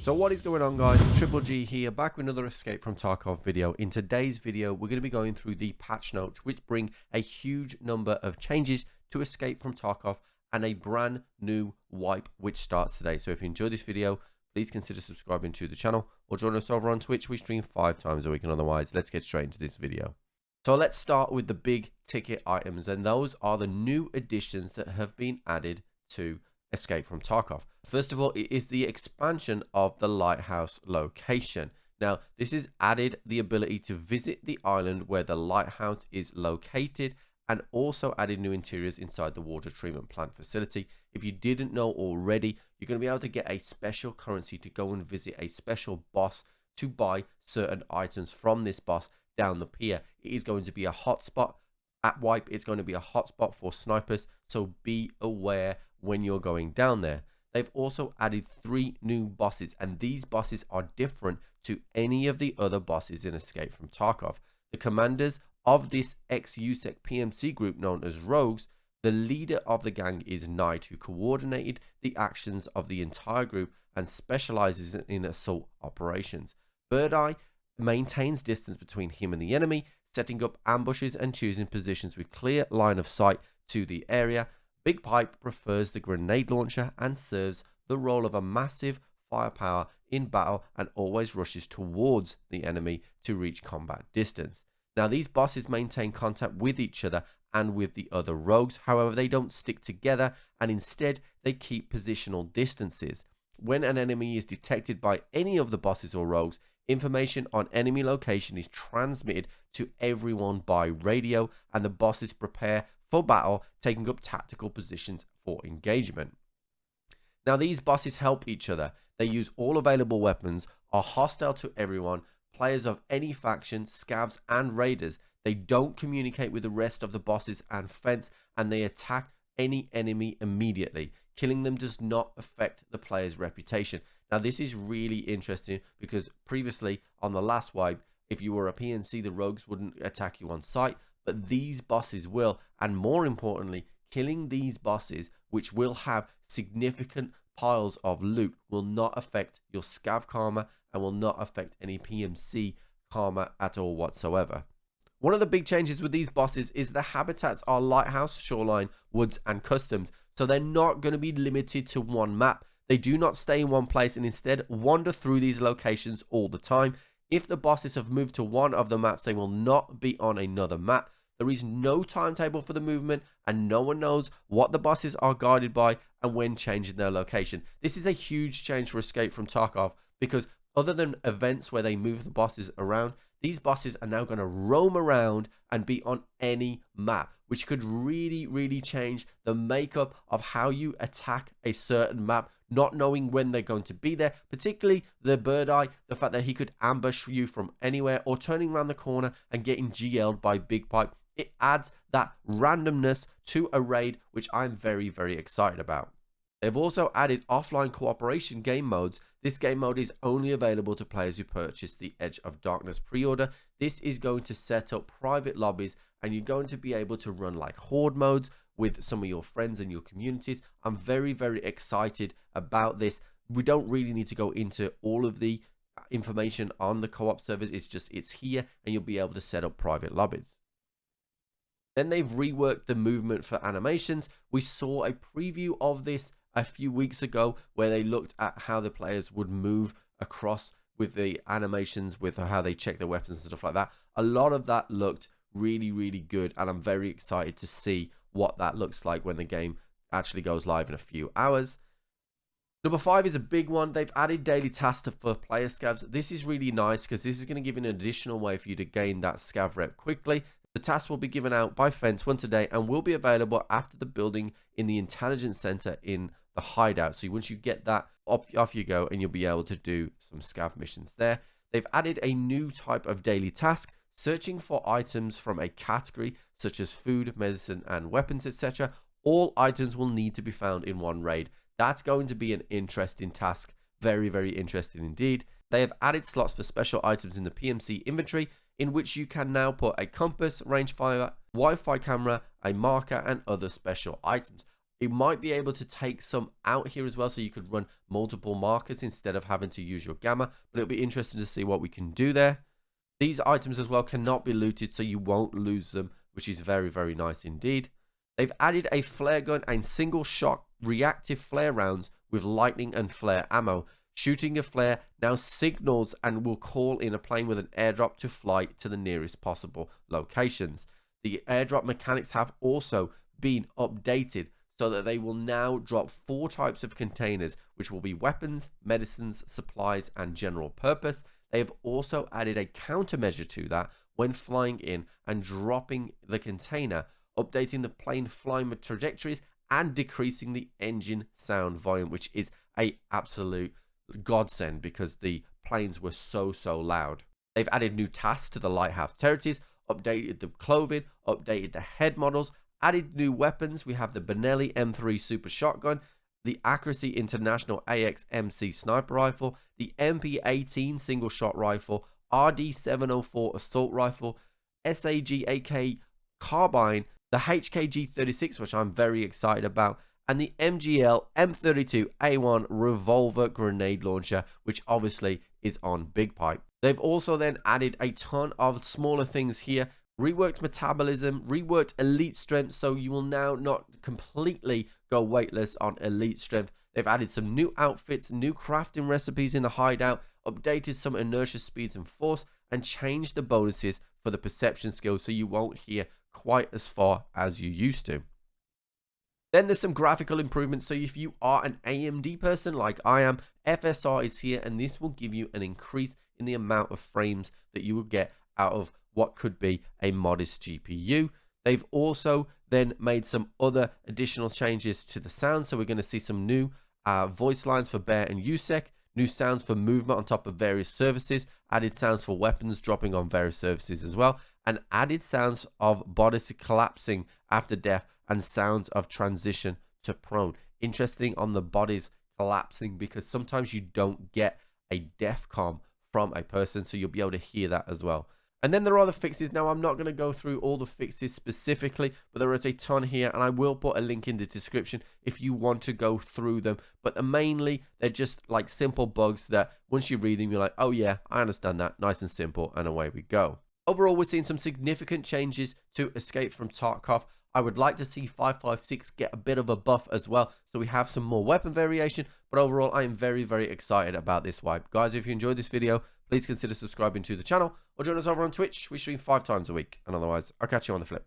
So what is going on, guys? Triple G here, back with another Escape from Tarkov video. In today's video, we're going to be going through the patch notes, which bring a huge number of changes to Escape from Tarkov and a brand new wipe, which starts today. So if you enjoyed this video, please consider subscribing to the channel or join us over on Twitch. We stream 5 times a week, and otherwise, let's get straight into this video. So let's start with the big ticket items, and those are the new additions that have been added to Escape from Tarkov. First of all, it is the expansion of the lighthouse location. Now, this has added the ability to visit the island where the lighthouse is located, and also added new interiors inside the water treatment plant facility. If you didn't know already, you're going to be able to get a special currency to go and visit a special boss to buy certain items from this boss down the pier. It is going to be a hotspot at wipe. It's going to be a hotspot for snipers, so be aware when you're going down there. They've also added 3 new bosses, and these bosses are different to any of the other bosses in Escape from Tarkov. The commanders of this ex-USEC PMC group known as Rogues, the leader of the gang is Knight, who coordinated the actions of the entire group and specializes in assault operations. Birdeye maintains distance between him and the enemy, setting up ambushes and choosing positions with clear line of sight to the area. Big Pipe prefers the grenade launcher and serves the role of a massive firepower in battle and always rushes towards the enemy to reach combat distance. Now, these bosses maintain contact with each other and with the other rogues. However, they don't stick together, and instead they keep positional distances. When an enemy is detected by any of the bosses or rogues, information on enemy location is transmitted to everyone by radio, and the bosses prepare for battle, taking up tactical positions for engagement. Now, these bosses help each other. They use all available weapons, are hostile to everyone, players of any faction, scavs and raiders. They don't communicate with the rest of the bosses and fence, and they attack any enemy immediately. Killing them does not affect the player's reputation. Now, this is really interesting because previously on the last wipe, if you were a PNC, the rogues wouldn't attack you on sight, but these bosses will. And more importantly, killing these bosses, which will have significant piles of loot, will not affect your scav karma and will not affect any PMC karma at all whatsoever. One of the big changes with these bosses is the habitats are lighthouse, shoreline, woods and customs. So they're not going to be limited to one map. They do not stay in one place and instead wander through these locations all the time. If the bosses have moved to one of the maps, they will not be on another map. There is no timetable for the movement, and no one knows what the bosses are guided by and when changing their location. This is a huge change for Escape from Tarkov, because other than events where they move the bosses around, these bosses are now going to roam around and be on any map, which could really change the makeup of how you attack a certain map, not knowing when they're going to be there. Particularly the Birdeye, the fact that he could ambush you from anywhere or turning around the corner and getting GL'd by Big Pipe. It adds that randomness to a raid, which I'm very excited about. They've also added offline cooperation game modes. This game mode is only available to players who purchase the Edge of Darkness pre-order. This is going to set up private lobbies, and you're going to be able to run like horde modes with some of your friends and your communities. I'm very excited about this. We don't really need to go into all of the information on the co-op servers. It's here, and you'll be able to set up private lobbies. Then they've reworked the movement for animations. We saw a preview of this a few weeks ago where they looked at how the players would move across with the animations, with how they check their weapons and stuff like that. A lot of that looked really good, and I'm very excited to see what that looks like when the game actually goes live in a few hours. Number 5 is a big one. They've added daily tasks for player scavs. This is really nice because this is going to give you an additional way for you to gain that scav rep quickly. The tasks will be given out by Fence once a day and will be available after the building in the intelligence center in the hideout. So once you get that, off you go, and you'll be able to do some scav missions there. They've added a new type of daily task, searching for items from a category such as food, medicine and weapons, etc. All items will need to be found in one raid. That's going to be an interesting task. Very interesting indeed. They have added slots for special items in the PMC inventory, in which you can now put a compass, rangefinder, Wi-Fi camera, a marker and other special items. It might be able to take some out here as well, so you could run multiple markers instead of having to use your gamma, but it'll be interesting to see what we can do there. These items as well cannot be looted, so you won't lose them, which is very, very nice indeed. They've added a flare gun and single shot reactive flare rounds with lightning and flare ammo. Shooting a flare now signals and will call in a plane with an airdrop to fly to the nearest possible locations. The airdrop mechanics have also been updated so that they will now drop 4 types of containers, which will be weapons, medicines, supplies, and general purpose. They have also added a countermeasure to that when flying in and dropping the container, updating the plane flying trajectories and decreasing the engine sound volume, which is a absolute godsend because the planes were so loud. They've added new tasks to the lighthouse territories, updated the clothing, updated the head models, added new weapons. We have the Benelli M3 Super Shotgun, the Accuracy International AX-MC Sniper Rifle, the MP18 Single Shot Rifle, RD704 Assault Rifle, SAG AK Carbine, the HKG36, which I'm very excited about, and the MGL M32A1 Revolver Grenade Launcher, which obviously is on Big Pipe. They've also then added a ton of smaller things here. Reworked metabolism, reworked elite strength, so you will now not completely go weightless on elite strength. They've added some new outfits, new crafting recipes in the hideout, updated some inertia speeds and force, and changed the bonuses for the perception skills so you won't hear quite as far as you used to. Then there's some graphical improvements, so if you are an AMD person like I am, FSR is here, and this will give you an increase in the amount of frames that you will get out of what could be a modest GPU. They've also then made some other additional changes to the sound, so we're going to see some new voice lines for Bear and USEC, new sounds for movement on top of various services, added sounds for weapons dropping on various services as well, and added sounds of bodies collapsing after death and sounds of transition to prone. Interesting on the bodies collapsing because sometimes you don't get a death comm from a person, so you'll be able to hear that as well. And then there are the fixes. Now, I'm not going to go through all the fixes specifically, but there is a ton here, and I will put a link in the description if you want to go through them. But mainly, they're just like simple bugs that once you read them, you're like, oh yeah, I understand that. Nice and simple, and away we go. Overall, we're seeing some significant changes to Escape from Tarkov. I would like to see 556 get a bit of a buff as well, so we have some more weapon variation. But overall, I am very, very excited about this wipe. Guys, if you enjoyed this video, please consider subscribing to the channel or join us over on Twitch. We stream 5 times a week. And otherwise, I'll catch you on the flip.